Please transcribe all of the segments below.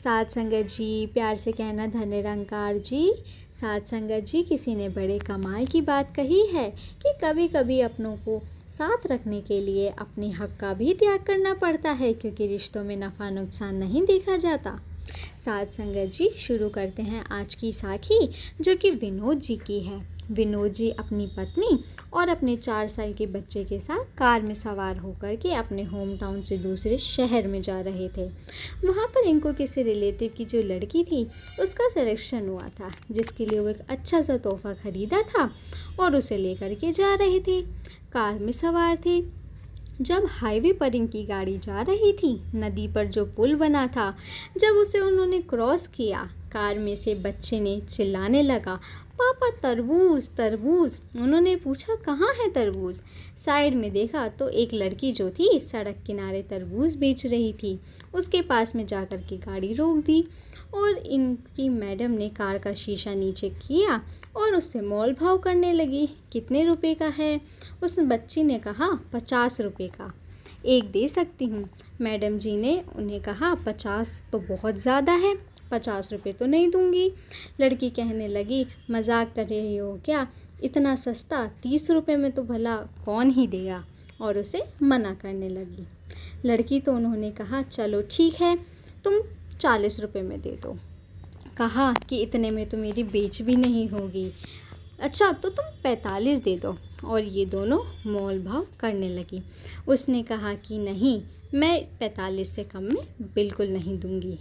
साध संगत जी, प्यार से कहना धन निरंकार जी। साध संगत जी, किसी ने बड़े कमाल की बात कही है कि कभी कभी अपनों को साथ रखने के लिए अपने हक का भी त्याग करना पड़ता है, क्योंकि रिश्तों में नफ़ा नुकसान नहीं देखा जाता। साध संगत जी, शुरू करते हैं आज की साखी, जो कि विनोद जी की है। विनोद जी अपनी पत्नी और अपने 4 साल के बच्चे के साथ कार में सवार होकर के अपने होम टाउन से दूसरे शहर में जा रहे थे। वहाँ पर इनको किसी रिलेटिव की जो लड़की थी उसका सिलेक्शन हुआ था, जिसके लिए वो एक अच्छा सा तोहफा खरीदा था और उसे लेकर के जा रहे थे। कार में सवार थे। जब हाईवे पर इनकी गाड़ी जा रही थी, नदी पर जो पुल बना था, जब उसे उन्होंने क्रॉस किया, कार में से बच्चे ने चिल्लाने लगा, पापा तरबूज तरबूज। उन्होंने पूछा, कहाँ है तरबूज? साइड में देखा तो एक लड़की जो थी सड़क किनारे तरबूज बेच रही थी। उसके पास में जाकर के गाड़ी रोक दी और इनकी मैडम ने कार का शीशा नीचे किया और उससे मोल भाव करने लगी। कितने रुपए का है? उस बच्ची ने कहा, 50 रुपये का। एक दे सकती हूँ। मैडम जी ने उन्हें कहा, 50 तो बहुत ज़्यादा है, 50 रुपये तो नहीं दूंगी। लड़की कहने लगी, मजाक कर रही हो क्या? इतना सस्ता 30 रुपये में तो भला कौन ही देगा? और उसे मना करने लगी। लड़की तो उन्होंने कहा, चलो ठीक है, तुम 40 रुपये में दे दो। कहा कि इतने में तो मेरी बेच भी नहीं होगी। अच्छा तो तुम 45 दे दो। और ये दोनों मोल भाव करने लगी। उसने कहा कि नहीं, मैं 45 से कम में बिल्कुल नहीं दूंगी।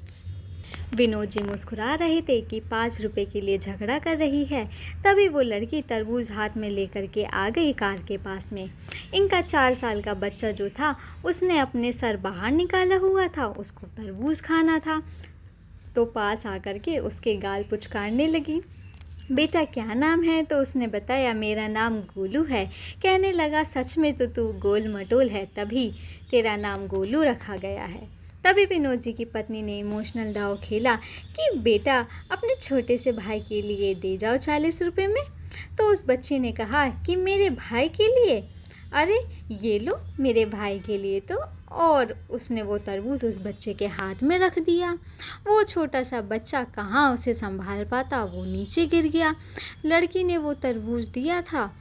विनोद जी मुस्कुरा रहे थे कि 5 रुपए के लिए झगड़ा कर रही है। तभी वो लड़की तरबूज हाथ में लेकर के आ गई कार के पास में। इनका 4 साल का बच्चा जो था उसने अपने सर बाहर निकाला हुआ था, उसको तरबूज खाना था, तो पास आकर के उसके गाल पुचकारने लगी। बेटा क्या नाम है? तो उसने बताया, मेरा नाम गोलू है। कहने लगा, सच में तो तू गोल मटोल है, तभी तेरा नाम गोलू रखा गया है। तभी विनोद जी की पत्नी ने इमोशनल दाव खेला कि बेटा अपने छोटे से भाई के लिए दे जाओ 40 रुपये में। तो उस बच्चे ने कहा कि मेरे भाई के लिए? अरे ये लो मेरे भाई के लिए तो। और उसने वो तरबूज उस बच्चे के हाथ में रख दिया। वो छोटा सा बच्चा कहाँ उसे संभाल पाता, वो नीचे गिर गया। लड़की ने वो तरबूज दिया था,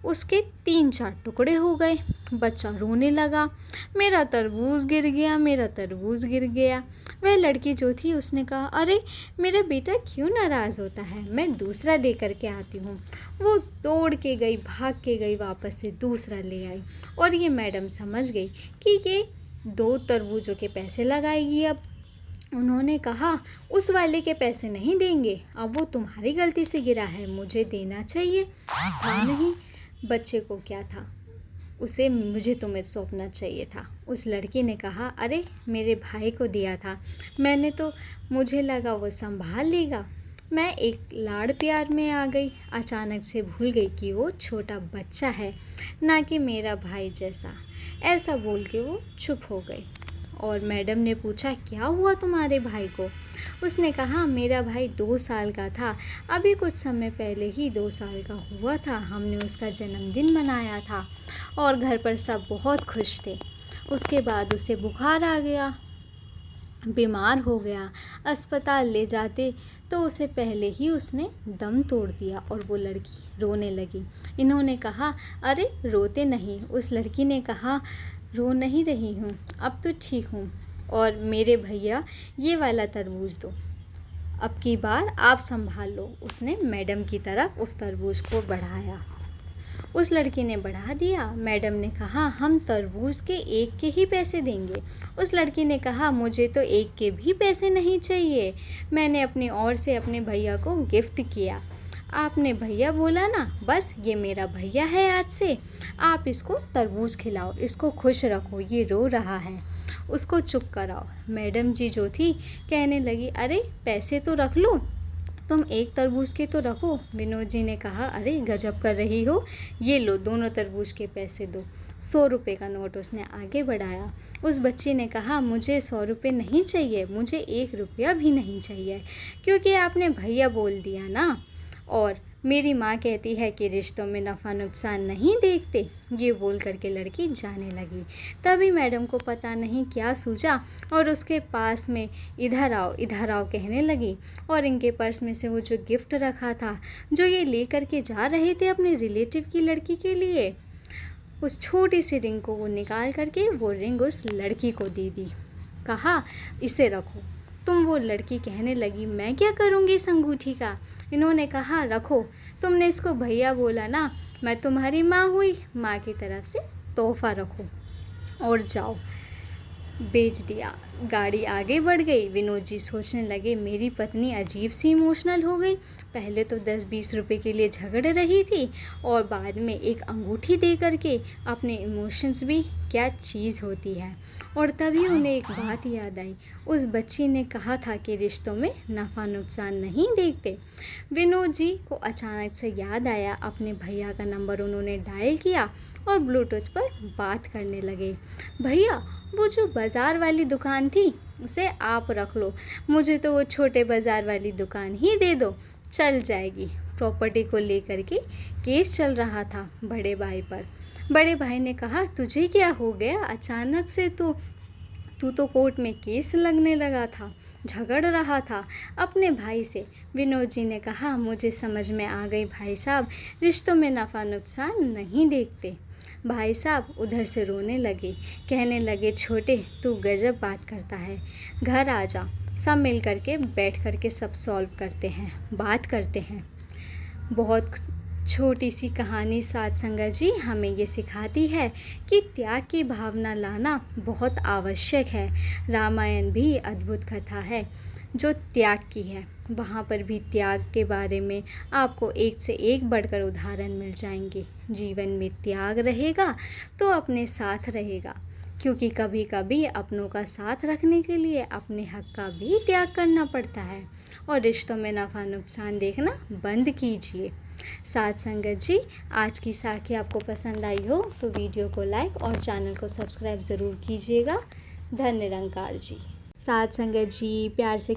उसके 3-4 टुकड़े हो गए। बच्चा रोने लगा, मेरा तरबूज गिर गया, मेरा तरबूज गिर गया। वह लड़की जो थी उसने कहा, अरे मेरा बेटा क्यों नाराज़ होता है, मैं दूसरा लेकर के आती हूँ। वो दौड़ के गई, भाग के गई, वापस से दूसरा ले आई। और ये मैडम समझ गई कि ये 2 तरबूजों के पैसे लगाएगी। अब उन्होंने कहा, उस वाले के पैसे नहीं देंगे, अब वो तुम्हारी गलती से गिरा है, मुझे देना चाहिए था। नहीं, बच्चे को क्या था, उसे मुझे तुम्हें सौंपना चाहिए था। उस लड़की ने कहा, अरे मेरे भाई को दिया था मैंने, तो मुझे लगा वो संभाल लेगा। मैं एक लाड़ प्यार में आ गई, अचानक से भूल गई कि वो छोटा बच्चा है, ना कि मेरा भाई जैसा। ऐसा बोल के वो चुप हो गई। और मैडम ने पूछा, क्या हुआ तुम्हारे भाई को? उसने कहा, मेरा भाई 2 साल का था, अभी कुछ समय पहले ही 2 साल का हुआ था। हमने उसका जन्मदिन मनाया था और घर पर सब बहुत खुश थे। उसके बाद उसे बुखार आ गया, बीमार हो गया। अस्पताल ले जाते तो उसे पहले ही उसने दम तोड़ दिया। और वो लड़की रोने लगी। इन्होंने कहा, अरे रोते नहीं। उस लड़की ने कहा, रो नहीं रही हूँ, अब तो ठीक हूँ। और मेरे भैया ये वाला तरबूज दो, अब की बार आप संभाल लो। उसने मैडम की तरफ उस तरबूज को बढ़ाया। उस लड़की ने बढ़ा दिया। मैडम ने कहा, हम तरबूज के एक के ही पैसे देंगे। उस लड़की ने कहा, मुझे तो एक के भी पैसे नहीं चाहिए, मैंने अपनी ओर से अपने भैया को गिफ्ट किया। आपने भैया बोला ना, बस ये मेरा भैया है आज से। आप इसको तरबूज खिलाओ, इसको खुश रखो, ये रो रहा है, उसको चुप कराओ। मैडम जी जो थी कहने लगी, अरे पैसे तो रख लो, तुम एक तरबूज के तो रखो। विनोद जी ने कहा, अरे गजब कर रही हो, ये लो दोनों तरबूज के पैसे दो। 100 रुपये का नोट उसने आगे बढ़ाया। उस बच्ची ने कहा, मुझे 100 रुपये नहीं चाहिए, मुझे 1 रुपया भी नहीं चाहिए, क्योंकि आपने भैया बोल दिया ना। और मेरी माँ कहती है कि रिश्तों में नफ़ा नुकसान नहीं देखते। ये बोल करके लड़की जाने लगी। तभी मैडम को पता नहीं क्या सूझा और उसके पास में इधर आओ कहने लगी और इनके पर्स में से वो जो गिफ्ट रखा था, जो ये ले करके जा रहे थे अपने रिलेटिव की लड़की के लिए, उस छोटी सी रिंग को वो निकाल करके वो रिंग उस लड़की को दे दी। कहा, इसे रखो। वो लड़की कहने लगी, मैं क्या करूँगी इस अंगूठी का? इन्होंने कहा, रखो, तुमने इसको भैया बोला ना, मैं तुम्हारी माँ हुई, माँ की तरफ से तोहफा रखो और जाओ। बेच दिया। गाड़ी आगे बढ़ गई। विनोद जी सोचने लगे, मेरी पत्नी अजीब सी इमोशनल हो गई। पहले तो 10-20 रुपए के लिए झगड़ रही थी और बाद में एक अंगूठी दे करके अपने इमोशंस भी क्या चीज़ होती है। और तभी उन्हें एक बात याद आई, उस बच्ची ने कहा था कि रिश्तों में नफ़ा नुकसान नहीं देखते। विनोद जी को अचानक से याद आया, अपने भैया का नंबर उन्होंने डायल किया और ब्लूटूथ पर बात करने लगे। भैया, वो जो बाज़ार वाली दुकान थी उसे आप रख लो, मुझे तो वो छोटे बाज़ार वाली दुकान ही दे दो, चल जाएगी। प्रॉपर्टी को लेकर के केस चल रहा था बड़े भाई पर। बड़े भाई ने कहा, तुझे क्या हो गया अचानक से? तू तो कोर्ट में केस लगने लगा था, झगड़ रहा था अपने भाई से। विनोद जी ने कहा, मुझे समझ में आ गई भाई साहब, रिश्तों में नफ़ा नुकसान नहीं देखते। भाई साहब उधर से रोने लगे, कहने लगे, छोटे तू गजब बात करता है, घर आ जा, सब मिल करके बैठ करके सब सॉल्व करते हैं, बात करते हैं। बहुत छोटी सी कहानी साथ संगत जी हमें ये सिखाती है कि त्याग की भावना लाना बहुत आवश्यक है। रामायण भी अद्भुत कथा है जो त्याग की है। वहाँ पर भी त्याग के बारे में आपको एक से एक बढ़कर उदाहरण मिल जाएंगे। जीवन में त्याग रहेगा तो अपने साथ रहेगा, क्योंकि कभी कभी अपनों का साथ रखने के लिए अपने हक का भी त्याग करना पड़ता है। और रिश्तों में नफ़ा नुकसान देखना बंद कीजिए। साथ संगत जी, आज की साखी आपको पसंद आई हो तो वीडियो को लाइक और चैनल को सब्सक्राइब ज़रूर कीजिएगा। धन्य निरंकार जी। साथ संगत जी, प्यार से